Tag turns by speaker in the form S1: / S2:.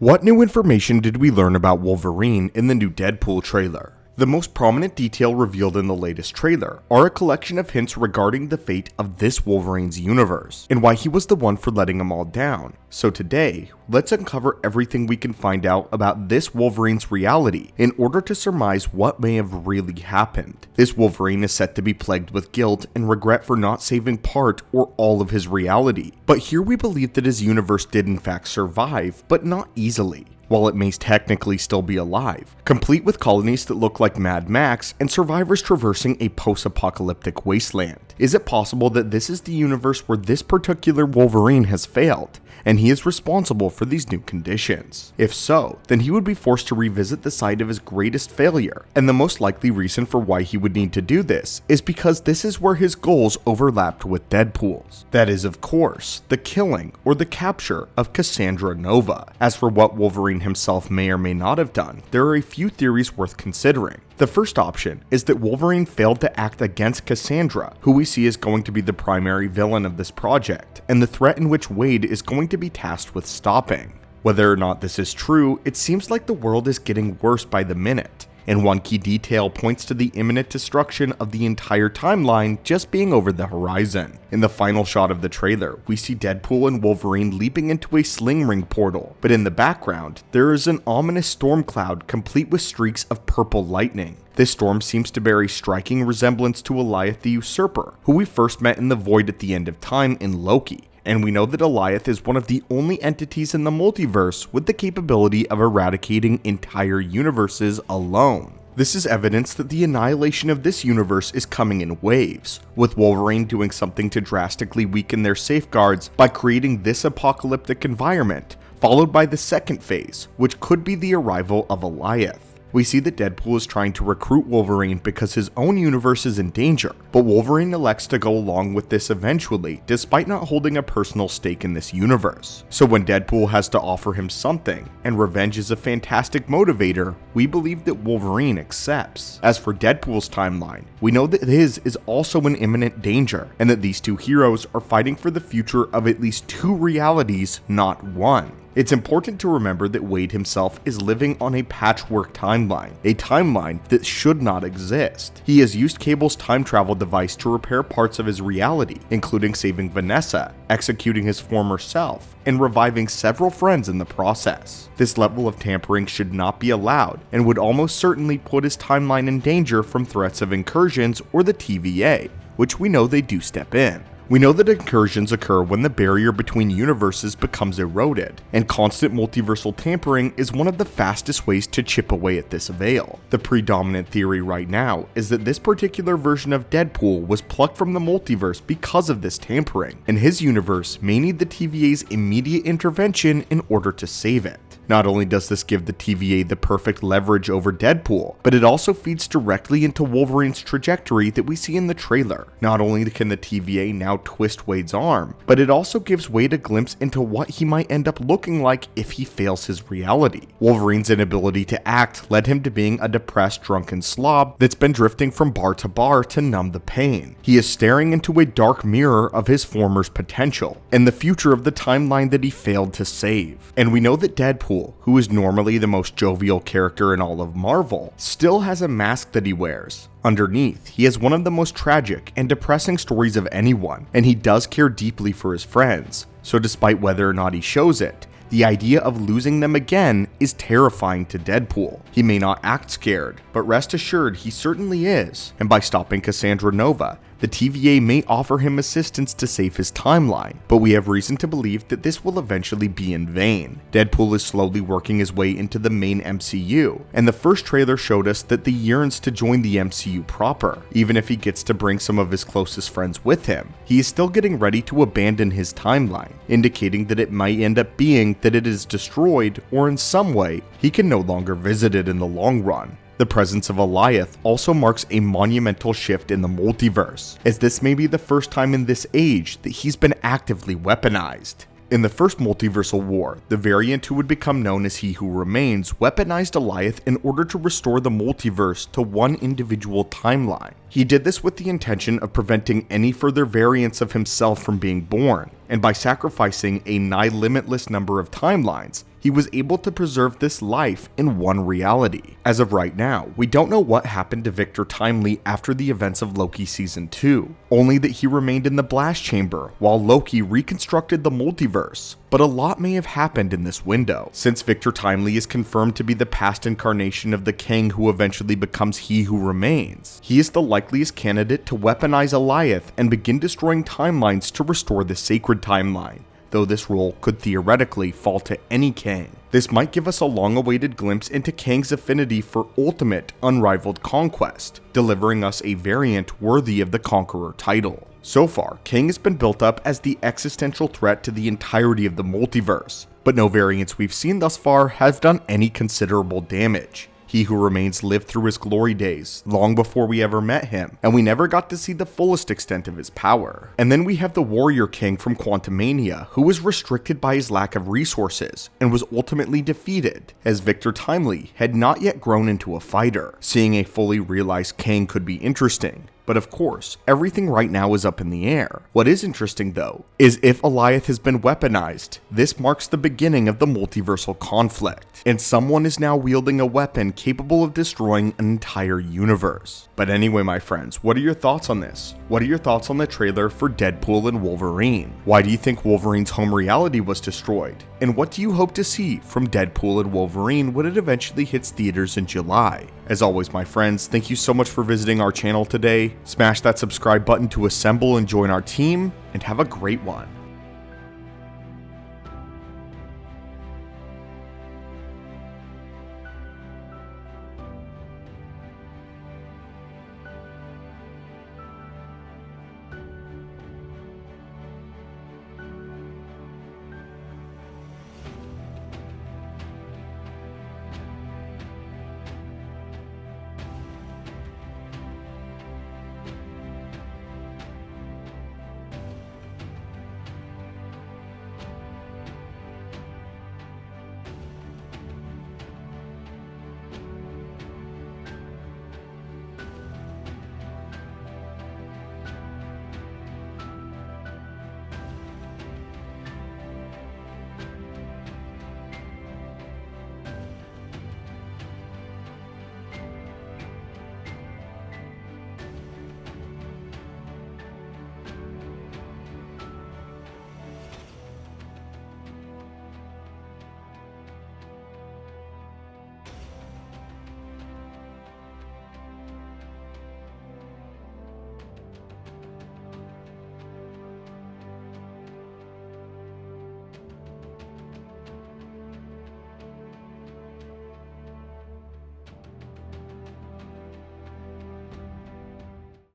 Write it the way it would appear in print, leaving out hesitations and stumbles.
S1: What new information did we learn about Wolverine in the new Deadpool trailer? The most prominent detail revealed in the latest trailer are a collection of hints regarding the fate of this Wolverine's universe, and why he was the one for letting them all down. So today, let's uncover everything we can find out about this Wolverine's reality in order to surmise what may have really happened. This Wolverine is set to be plagued with guilt and regret for not saving part or all of his reality. But here we believe that his universe did in fact survive, but not easily. While it may technically still be alive, complete with colonies that look like Mad Max and survivors traversing a post-apocalyptic wasteland. Is it possible that this is the universe where this particular Wolverine has failed, and he is responsible for these new conditions? If so, then he would be forced to revisit the site of his greatest failure, and the most likely reason for why he would need to do this is because this is where his goals overlapped with Deadpool's. That is, of course, the killing or the capture of Cassandra Nova. As for what Wolverine himself may or may not have done, there are a few theories worth considering. The first option is that Wolverine failed to act against Cassandra, who we see is going to be the primary villain of this project, and the threat in which Wade is going to be tasked with stopping. Whether or not this is true, it seems like the world is getting worse by the minute, and one key detail points to the imminent destruction of the entire timeline just being over the horizon. In the final shot of the trailer, we see Deadpool and Wolverine leaping into a sling ring portal, but in the background, there is an ominous storm cloud complete with streaks of purple lightning. This storm seems to bear a striking resemblance to Alioth the Usurper, who we first met in the Void at the end of time in Loki. And we know that Alioth is one of the only entities in the multiverse with the capability of eradicating entire universes alone. This is evidence that the annihilation of this universe is coming in waves, with Wolverine doing something to drastically weaken their safeguards by creating this apocalyptic environment, followed by the second phase, which could be the arrival of Alioth. We see that Deadpool is trying to recruit Wolverine because his own universe is in danger, but Wolverine elects to go along with this eventually, despite not holding a personal stake in this universe. So when Deadpool has to offer him something, and revenge is a fantastic motivator, we believe that Wolverine accepts. As for Deadpool's timeline, we know that his is also in imminent danger, and that these two heroes are fighting for the future of at least two realities, not one. It's important to remember that Wade himself is living on a patchwork timeline, a timeline that should not exist. He has used Cable's time travel device to repair parts of his reality, including saving Vanessa, executing his former self, and reviving several friends in the process. This level of tampering should not be allowed, and would almost certainly put his timeline in danger from threats of incursions or the TVA, which we know they do step in. We know that incursions occur when the barrier between universes becomes eroded, and constant multiversal tampering is one of the fastest ways to chip away at this veil. The predominant theory right now is that this particular version of Deadpool was plucked from the multiverse because of this tampering, and his universe may need the TVA's immediate intervention in order to save it. Not only does this give the TVA the perfect leverage over Deadpool, but it also feeds directly into Wolverine's trajectory that we see in the trailer. Not only can the TVA now twist Wade's arm, but it also gives Wade a glimpse into what he might end up looking like if he fails his reality. Wolverine's inability to act led him to being a depressed, drunken slob that's been drifting from bar to numb the pain. He is staring into a dark mirror of his former's potential, and the future of the timeline that he failed to save. And we know that Deadpool, who is normally the most jovial character in all of Marvel, still has a mask that he wears. Underneath, he has one of the most tragic and depressing stories of anyone, and he does care deeply for his friends. So despite whether or not he shows it, the idea of losing them again is terrifying to Deadpool. He may not act scared, but rest assured he certainly is, and by stopping Cassandra Nova, the TVA may offer him assistance to save his timeline, but we have reason to believe that this will eventually be in vain. Deadpool is slowly working his way into the main MCU, and the first trailer showed us that he yearns to join the MCU proper. Even if he gets to bring some of his closest friends with him, he is still getting ready to abandon his timeline, indicating that it might end up being that it is destroyed, or in some way, he can no longer visit it in the long run. The presence of Alioth also marks a monumental shift in the multiverse, as this may be the first time in this age that he's been actively weaponized. In the first multiversal war, the variant who would become known as He Who Remains weaponized Alioth in order to restore the multiverse to one individual timeline. He did this with the intention of preventing any further variants of himself from being born, and by sacrificing a nigh limitless number of timelines, he was able to preserve this life in one reality. As of right now, we don't know what happened to Victor Timely after the events of Loki Season 2, only that he remained in the blast chamber while Loki reconstructed the multiverse. But a lot may have happened in this window, since Victor Timely is confirmed to be the past incarnation of the Kang who eventually becomes He Who Remains. He is the likeliest candidate to weaponize Alioth and begin destroying timelines to restore the sacred timeline, though this role could theoretically fall to any Kang. This might give us a long-awaited glimpse into Kang's affinity for ultimate, unrivaled conquest, delivering us a variant worthy of the Conqueror title. So far, Kang has been built up as the existential threat to the entirety of the multiverse, but no variants we've seen thus far have done any considerable damage. He Who Remains lived through his glory days, long before we ever met him, and we never got to see the fullest extent of his power. And then we have the Warrior King from Quantumania, who was restricted by his lack of resources, and was ultimately defeated, as Victor Timely had not yet grown into a fighter. Seeing a fully realized Kang could be interesting, but of course, everything right now is up in the air. What is interesting though, is if Alioth has been weaponized, this marks the beginning of the multiversal conflict, and someone is now wielding a weapon capable of destroying an entire universe. But anyway, my friends, what are your thoughts on this? What are your thoughts on the trailer for Deadpool and Wolverine? Why do you think Wolverine's home reality was destroyed? And what do you hope to see from Deadpool and Wolverine when it eventually hits theaters in July? As always, my friends, thank you so much for visiting our channel today. Smash that subscribe button to assemble and join our team, and have a great one.